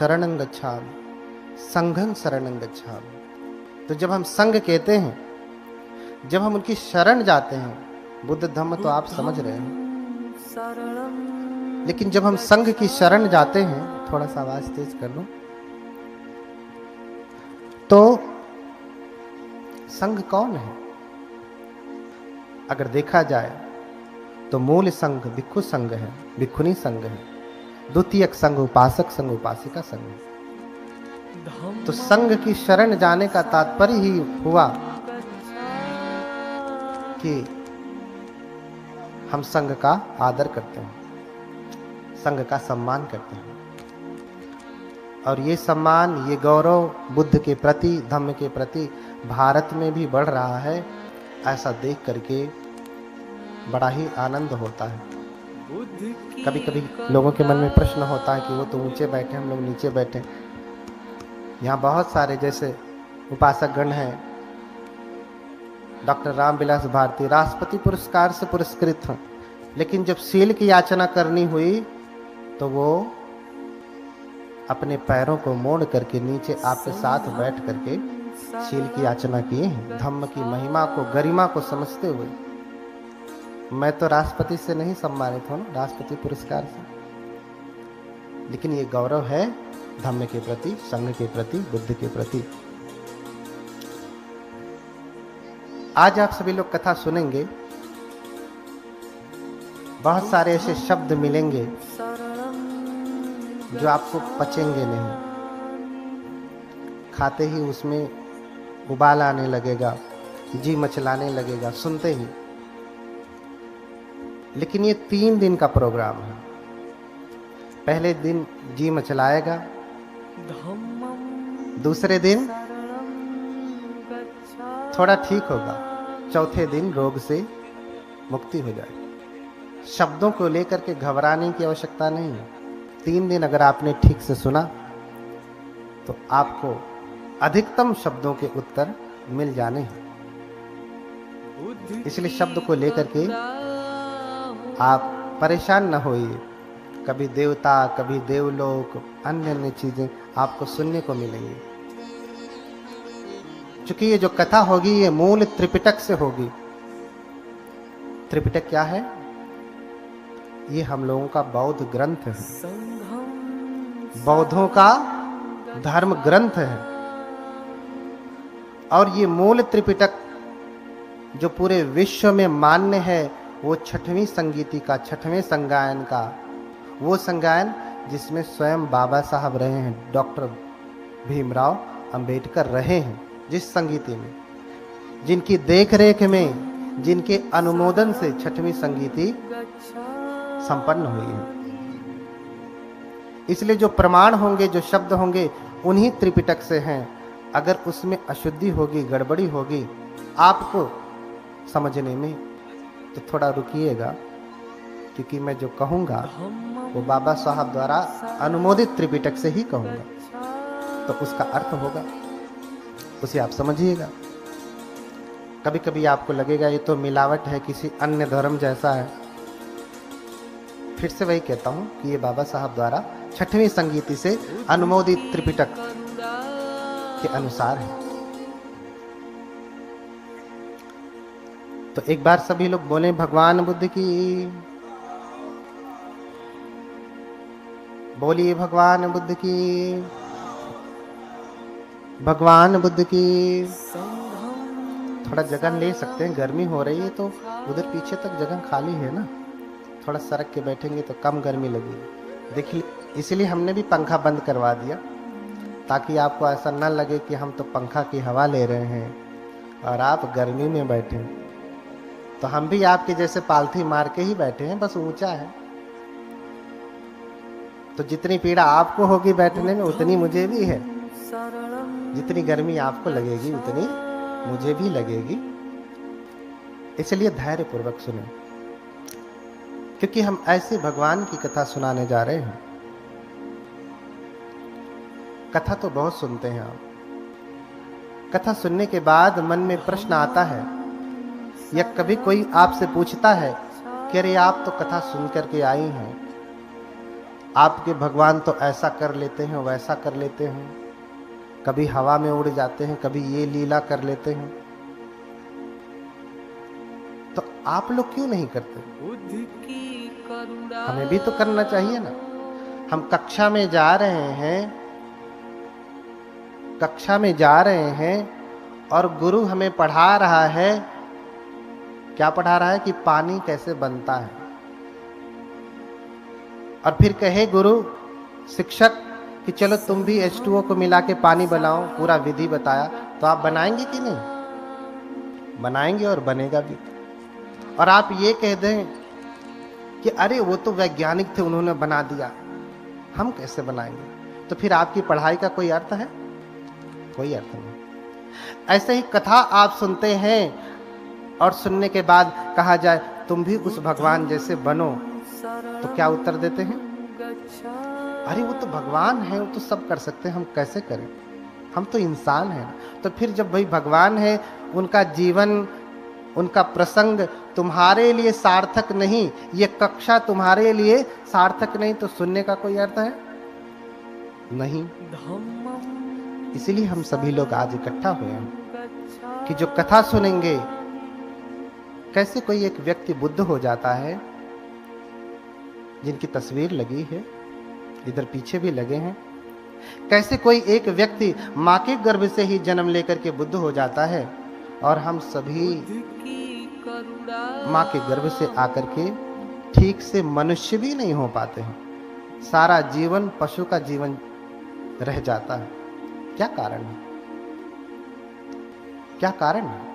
शरणं गच्छामि, संघं शरणं गच्छामि। तो जब हम संघ कहते हैं, जब हम उनकी शरण जाते हैं, बुद्ध धम्म तो आप समझ रहे हैं, लेकिन जब हम संघ की शरण जाते हैं, थोड़ा सा आवाज तेज कर लो, तो संघ कौन है? अगर देखा जाए तो मूल संघ भिक्षु संघ है, भिक्षुनी संघ है। द्वितीयक संघ उपासक संघ, उपासिका संघ। तो संघ की शरण जाने का तात्पर्य ही हुआ कि हम संघ का आदर करते हैं, संघ का सम्मान करते हैं। और ये सम्मान, ये गौरव बुद्ध के प्रति, धम्म के प्रति भारत में भी बढ़ रहा है। ऐसा देख करके बड़ा ही आनंद होता है। कभी कभी लोगों के मन में प्रश्न होता है कि वो तो ऊंचे बैठे, हम लोग नीचे बैठे। यहाँ बहुत सारे जैसे उपासक गण हैं। डॉक्टर रामविलास भारती राष्ट्रपति पुरस्कार से पुरस्कृत हैं, लेकिन जब शील की याचना करनी हुई तो वो अपने पैरों को मोड़ करके नीचे आपके साथ बैठ करके शील की याचना किए हैं, धम्म की महिमा को, गरिमा को समझते हुए। मैं तो राष्ट्रपति से नहीं सम्मानित हूं, राष्ट्रपति पुरस्कार से, लेकिन ये गौरव है धम्म के प्रति, संघ के प्रति, बुद्ध के प्रति। आज आप सभी लोग कथा सुनेंगे, बहुत सारे ऐसे शब्द मिलेंगे जो आपको पचेंगे नहीं, खाते ही उसमें उबाल आने लगेगा, जी मचलाने लगेगा सुनते ही। लेकिन ये 3 दिन का प्रोग्राम है। पहले दिन जी मचलाएगा, दूसरे दिन थोड़ा ठीक होगा, चौथे दिन रोग से मुक्ति हो जाएगी। शब्दों को लेकर के घबराने की आवश्यकता नहीं है। 3 दिन अगर आपने ठीक से सुना तो आपको अधिकतम शब्दों के उत्तर मिल जाने हैं। इसलिए शब्द को लेकर के आप परेशान न होइए। कभी देवता, कभी देवलोक, अन्य अन्य चीजें आपको सुनने को मिलेंगी। क्योंकि ये जो कथा होगी ये मूल त्रिपिटक से होगी। त्रिपिटक क्या है? ये हम लोगों का बौद्ध ग्रंथ है, बौद्धों का धर्म ग्रंथ है। और ये मूल त्रिपिटक जो पूरे विश्व में मान्य है, वो 6वीं संगीति का, 6वें संगायन का, वो संगायन जिसमें स्वयं बाबा साहब रहे हैं, डॉक्टर भीमराव अंबेडकर रहे हैं, जिस संगीति में, जिनकी देखरेख में, जिनके अनुमोदन से 6वीं संगीति संपन्न हुई है। इसलिए जो प्रमाण होंगे, जो शब्द होंगे, उन्हीं त्रिपिटक से हैं। अगर उसमें अशुद्धि होगी, गड़बड़ी होगी आपको समझने में, तो थोड़ा रुकिएगा, क्योंकि मैं जो कहूंगा वो बाबा साहब द्वारा अनुमोदित त्रिपिटक से ही कहूंगा, तो उसका अर्थ होगा, उसे आप समझिएगा। कभी कभी आपको लगेगा ये तो मिलावट है, किसी अन्य धर्म जैसा है। फिर से वही कहता हूं कि ये बाबा साहब द्वारा 6वीं संगीति से अनुमोदित त्रिपिटक के अनुसार है। तो एक बार सभी लोग बोले भगवान बुद्ध की, बोलिए भगवान बुद्ध की, भगवान बुद्ध की। थोड़ा जगह ले सकते हैं, गर्मी हो रही है तो उधर पीछे तक जगह खाली है ना, थोड़ा सरक के बैठेंगे तो कम गर्मी लगेगी। देखिए, इसलिए हमने भी पंखा बंद करवा दिया, ताकि आपको ऐसा न लगे कि हम तो पंखा की हवा ले रहे हैं और आप गर्मी में बैठे। तो हम भी आपके जैसे पालथी मार के ही बैठे हैं, बस ऊंचा है। तो जितनी पीड़ा आपको होगी बैठने में, उतनी मुझे भी है। जितनी गर्मी आपको लगेगी उतनी मुझे भी लगेगी। इसलिए धैर्य पूर्वक सुने, क्योंकि हम ऐसे भगवान की कथा सुनाने जा रहे हैं। कथा तो बहुत सुनते हैं आप। कथा सुनने के बाद मन में प्रश्न आता है, या कभी कोई आपसे पूछता है कि अरे आप तो कथा सुन करके आई हैं, आपके भगवान तो ऐसा कर लेते हैं, वैसा कर लेते हैं, कभी हवा में उड़ जाते हैं, कभी ये लीला कर लेते हैं, तो आप लोग क्यों नहीं करते? हमें भी तो करना चाहिए ना। हम कक्षा में जा रहे हैं, कक्षा में जा रहे हैं और गुरु हमें पढ़ा रहा है। क्या पढ़ा रहा है? कि पानी कैसे बनता है। और फिर कहे गुरु, शिक्षक कि चलो तुम भी H2O को मिला के पानी बनाओ, पूरा विधि बताया, तो आप बनाएंगे कि नहीं? बनाएंगे और बनेगा भी। और आप ये कह दें कि अरे वो तो वैज्ञानिक थे, उन्होंने बना दिया, हम कैसे बनाएंगे? तो फिर आपकी पढ़ाई का कोई अर्थ है? कोई अर्थ नहीं। ऐसे ही कथा आप सुनते हैं और सुनने के बाद कहा जाए तुम भी उस भगवान जैसे बनो, तो क्या उत्तर देते हैं? अरे वो तो भगवान है, वो तो सब कर सकते हैं, हम कैसे करें? हम तो इंसान हैं। तो फिर जब भाई भगवान है, उनका जीवन, उनका प्रसंग तुम्हारे लिए सार्थक नहीं, ये कक्षा तुम्हारे लिए सार्थक नहीं, तो सुनने का कोई अर्थ है? नहीं। इसीलिए हम सभी लोग आज इकट्ठा हुए हैं कि जो कथा सुनेंगे, कैसे कोई एक व्यक्ति बुद्ध हो जाता है, जिनकी तस्वीर लगी है, इधर पीछे भी लगे हैं। कैसे कोई एक व्यक्ति मां के गर्भ से ही जन्म लेकर के बुद्ध हो जाता है, और हम सभी मां के गर्भ से आकर के ठीक से मनुष्य भी नहीं हो पाते हैं। सारा जीवन पशु का जीवन रह जाता है। क्या कारण है? क्या कारण है?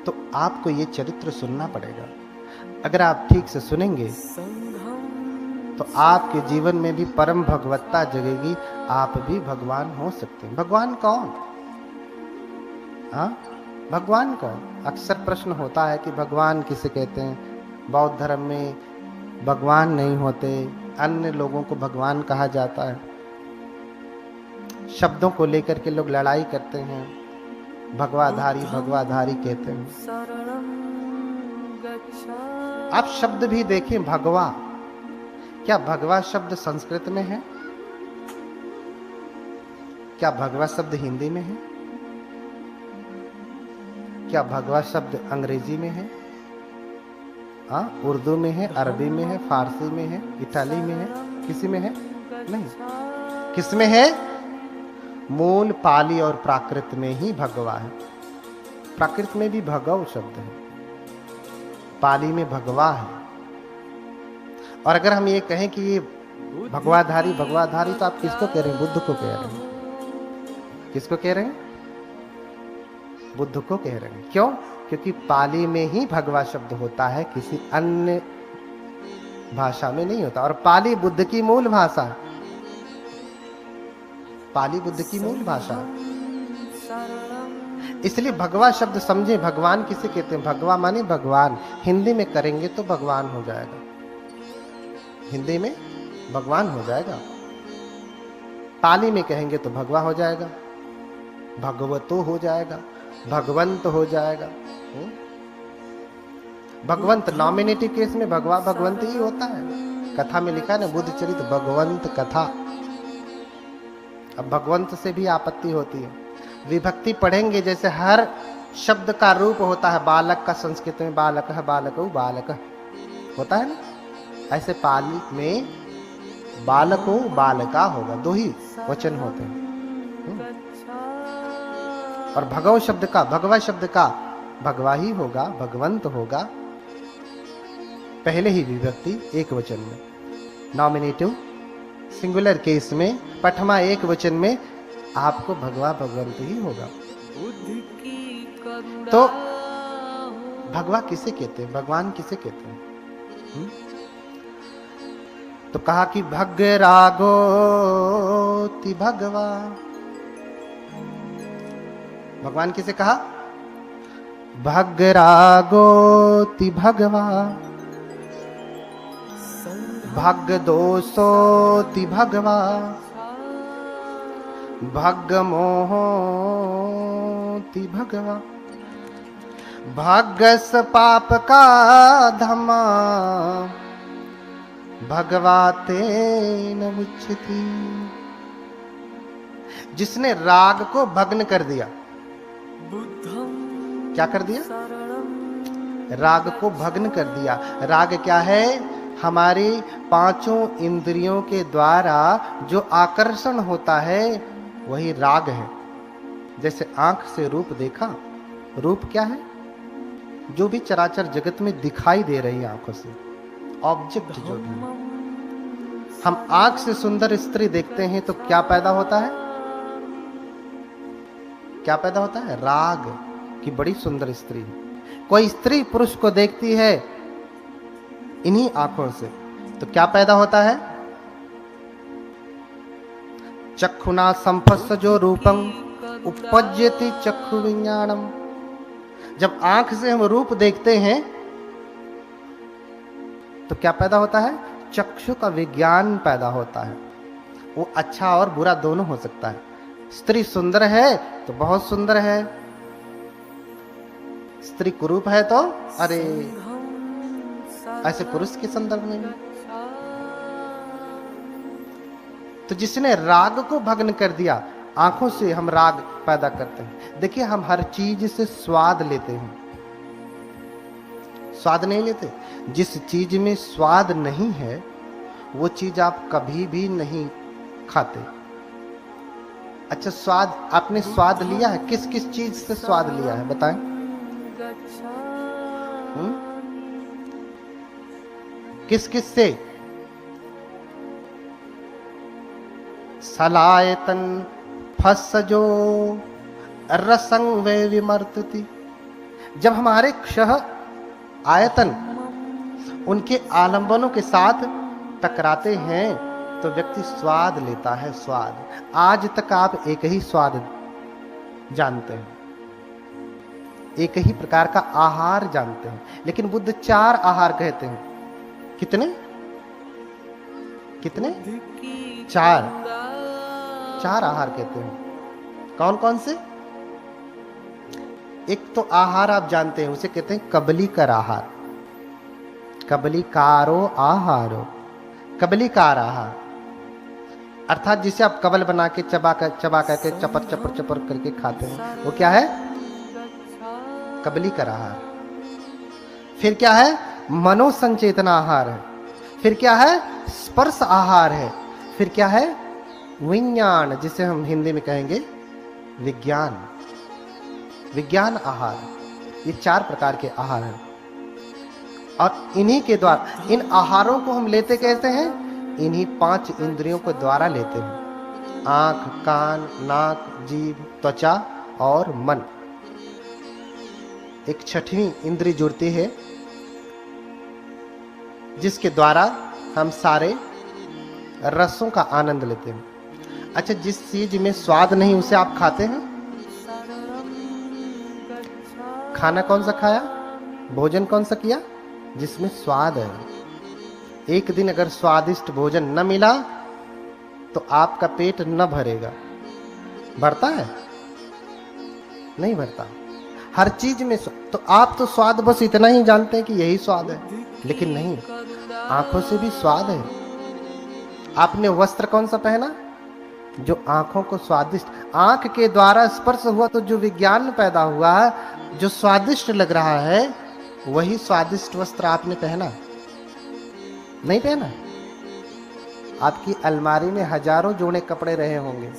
तो आपको ये चरित्र सुनना पड़ेगा। अगर आप ठीक से सुनेंगे तो आपके जीवन में भी परम भगवत्ता जगेगी, आप भी भगवान हो सकते हैं। भगवान कौन? हाँ, भगवान कौन? अक्सर प्रश्न होता है कि भगवान किसे कहते हैं। बौद्ध धर्म में भगवान नहीं होते, अन्य लोगों को भगवान कहा जाता है। शब्दों को लेकर के लोग लड़ाई करते हैं, भगवाधारी भगवाधारी कहते हैं। आप शब्द भी देखें, भगवा, क्या भगवा शब्द संस्कृत में है? क्या भगवा शब्द हिंदी में है? क्या भगवा शब्द अंग्रेजी में है? हाँ, उर्दू में है, अरबी में है, फारसी में है, इटाली में है, किसी में है? नहीं। किस में है? मूल पाली और प्राकृत में ही भगवा है। प्राकृत में भी भगव शब्द है, पाली में भगवा है। और अगर हम ये कहें कि ये भगवाधारी भगवाधारी, तो आप किसको कह रहे हैं? बुद्ध को कह रहे हैं। किसको कह रहे हैं? बुद्ध को कह रहे हैं। क्यों? क्योंकि पाली में ही भगवा शब्द होता है, किसी अन्य भाषा में नहीं होता। और पाली बुद्ध की मूल भाषा है। पाली बुद्ध की मूल भाषा है। इसलिए भगवा शब्द समझे। भगवान किसे कहते हैं? भगवा माने भगवान। हिंदी में करेंगे तो भगवान हो जाएगा, हिंदी में भगवान हो जाएगा। पाली में कहेंगे तो भगवा हो जाएगा, भगवतो हो जाएगा, भगवंत हो जाएगा। भगवंत नॉमिनेटिव केस में भगवा भगवंत ही होता है। कथा में लिखा है ना, बुद्ध चरित भगवंत कथा। अब भगवंत से भी आपत्ति होती है। विभक्ति पढ़ेंगे, जैसे हर शब्द का रूप होता है। बालक का संस्कृत में बालक है, बालक बालक होता है ना, ऐसे पाली में बालको बालका होगा, दो ही वचन होते हैं। और भगव शब्द का, भगवा शब्द का भगवा ही होगा, भगवंत होगा। पहले ही विभक्ति एक वचन में, नॉमिनेटिव सिंगुलर केस में, पठमा एक वचन में आपको भगवा भगवंत ही होगा। तो भगवा किसे कहते हैं? भगवान किसे कहते हैं? तो कहा कि भग रागोति भगवा। भगवान किसे कहा? भग रागोति भगवा, भग दोषोति भगवा, भग मोहोति भगवा, भगस पाप का धमा, भगवाते न मुच्यति। जिसने राग को भग्न कर दिया, क्या कर दिया? राग को भग्न कर दिया। राग क्या है? हमारी पांचों इंद्रियों के द्वारा जो आकर्षण होता है वही राग है। जैसे आंख से रूप देखा, रूप क्या है? जो भी चराचर जगत में दिखाई दे रही आंखों से, ऑब्जेक्ट जो भी। हम आंख से सुंदर स्त्री देखते हैं तो क्या पैदा होता है? क्या पैदा होता है? राग की बड़ी सुंदर स्त्री। कोई स्त्री पुरुष को देखती है इन्हीं आंखों से तो क्या पैदा होता है? चक्षुना संपस्सजो रूपं उपपज्यति चक्षु विज्ञानम। जब आंख से हम रूप देखते हैं तो क्या पैदा होता है? चक्षु का विज्ञान पैदा होता है। वो अच्छा और बुरा दोनों हो सकता है। स्त्री सुंदर है तो बहुत सुंदर है, स्त्री कुरूप है तो अरे, ऐसे पुरुष के संदर्भ में भी। तो जिसने राग को भग्न कर दिया, आंखों से हम राग पैदा करते हैं। देखिए, हम हर चीज से स्वाद लेते हैं, स्वाद नहीं लेते। जिस चीज में स्वाद नहीं है वो चीज आप कभी भी नहीं खाते। अच्छा, स्वाद आपने स्वाद लिया है? किस किस चीज से स्वाद लिया है बताएं? किस किस से? सलायतन फस्सजो रसंग वे विमर्तति। जब हमारे क्षह आयतन उनके आलंबनों के साथ टकराते हैं तो व्यक्ति स्वाद लेता है। स्वाद, आज तक आप एक ही स्वाद जानते हैं, एक ही प्रकार का आहार जानते हैं, लेकिन बुद्ध 4 आहार कहते हैं। कितने? कितने? 4 आहार कहते हैं। कौन कौन से? एक तो आहार आप जानते हैं, उसे कहते हैं कबलीकर आहार। कबलीकारो आहारो, कबलीकार आहार, अर्थात जिसे आप कबल बना के चबा करके चपर चपर चपर करके खाते हैं, वो क्या है? कबलीकर आहार। फिर क्या है? मनोसंचेतना आहार है। फिर क्या है? स्पर्श आहार है। फिर क्या है? विज्ञान, जिसे हम हिंदी में कहेंगे विज्ञान, विज्ञान आहार। ये 4 प्रकार के आहार हैं और इन्हीं के द्वारा, इन आहारों को हम लेते कैसे हैं? इन्हीं 5 इंद्रियों के द्वारा लेते हैं। आंख, कान, नाक, जीभ, त्वचा और मन। एक 6वीं इंद्री जुड़ती है जिसके द्वारा हम सारे रसों का आनंद लेते हैं। अच्छा, जिस चीज में स्वाद नहीं उसे आप खाते हैं? खाना कौन सा खाया? भोजन कौन सा किया? जिसमें स्वाद है। एक दिन अगर स्वादिष्ट भोजन न मिला तो आपका पेट न भरेगा। भरता है? नहीं भरता। हर चीज में तो आप तो स्वाद बस इतना ही जानते हैं कि यही स्वाद है, लेकिन नहीं, आंखों से भी स्वाद है। आपने वस्त्र कौन सा पहना? जो आंखों को स्वादिष्ट, आंख के द्वारा स्पर्श हुआ तो जो विज्ञान पैदा हुआ, जो स्वादिष्ट लग रहा है, वही स्वादिष्ट वस्त्र आपने पहना? नहीं पहना। आपकी अलमारी में हजारों जोड़े कपड़े रहे होंगे।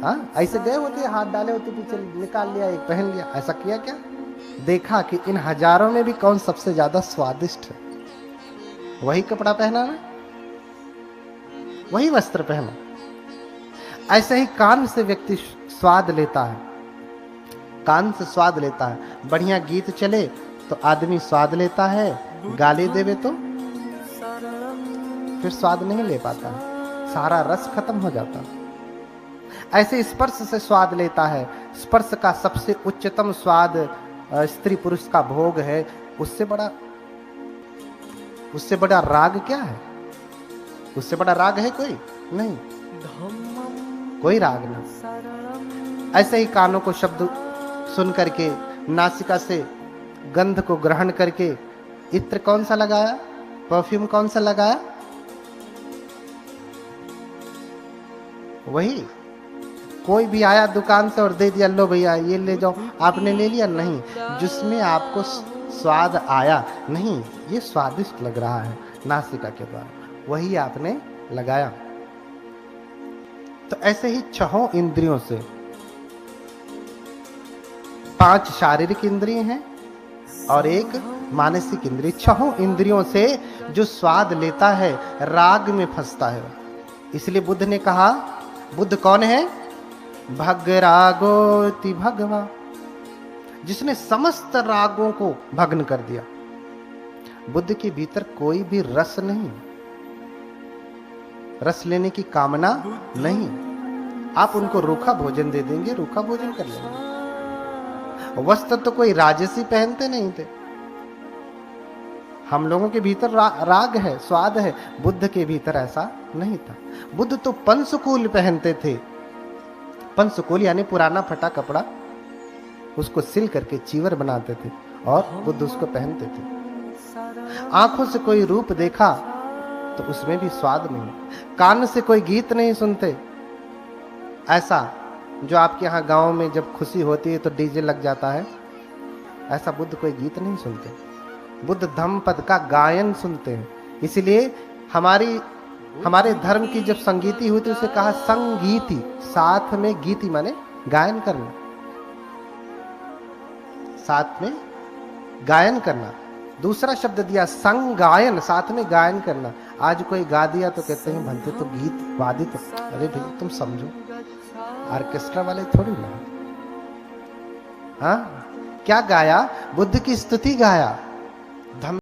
हाँ, ऐसे गए होते, हाथ डाले होते पीछे, निकाल लिया एक, पहन लिया। ऐसा किया क्या? देखा कि इन हजारों में भी कौन सबसे ज्यादा स्वादिष्ट है, वही कपड़ा पहना ना, वही वस्त्र पहना। ऐसे ही कान से व्यक्ति स्वाद लेता है, कान से स्वाद लेता है। बढ़िया गीत चले तो आदमी स्वाद लेता है, गाली देवे तो फिर स्वाद नहीं ले पाता, सारा रस खत्म हो जाता। ऐसे स्पर्श से स्वाद लेता है। स्पर्श का सबसे उच्चतम स्वाद स्त्री पुरुष का भोग है। उससे बड़ा राग क्या है? उससे बड़ा राग है कोई नहीं, कोई राग नहीं। ऐसे ही कानों को शब्द सुन करके, नासिका से गंध को ग्रहण करके, इत्र कौन सा लगाया? परफ्यूम कौन सा लगाया? वही। कोई भी आया दुकान से और दे दिया, लो भैया ये ले जाओ, आपने ले लिया? नहीं, जिसमें आपको स्वाद आया, नहीं ये स्वादिष्ट लग रहा है नासिका के द्वारा, वही आपने लगाया। तो ऐसे ही छहों इंद्रियों से, 5 शारीरिक इंद्रिय हैं और एक मानसिक इंद्रिय, छहों इंद्रियों से जो स्वाद लेता है राग में फंसता है। इसलिए बुद्ध ने कहा, बुद्ध कौन है? भग रागोति भगवा, जिसने समस्त रागों को भग्न कर दिया। बुद्ध के भीतर कोई भी रस नहीं, रस लेने की कामना नहीं। आप उनको रूखा भोजन दे देंगे, रूखा भोजन कर लेंगे। वस्त्र तो कोई राजसी पहनते नहीं थे। हम लोगों के भीतर राग है, स्वाद है, बुद्ध के भीतर ऐसा नहीं था। बुद्ध तो पंचकूल पहनते थे। पंचकूल यानी पुराना फटा कपड़ा, उसको सिल करके चीवर बनाते थे और बुद्ध उसको पहनते थे। आंखों से कोई रूप देखा तो उसमें भी स्वाद नहीं। कान से कोई गीत नहीं सुनते, ऐसा जो आपके यहाँ गांव में जब खुशी होती है तो डीजे लग जाता है, ऐसा बुद्ध कोई गीत नहीं सुनते। बुद्ध धम्मपद का गायन सुनते हैं। इसलिए हमारे धर्म की जब संगीति हुई तो उसे कहा संगीति, साथ में गीति माने गायन करना, साथ में गायन करना। दूसरा शब्द दिया संगायन, साथ में गायन करना। आज कोई गा दिया तो कहते हैं भलते तो गीत वादित। अरे भाई तुम समझो, ऑर्केस्ट्रा वाले थोड़ी ना। हाँ, क्या गाया? बुद्ध की स्तुति गाया।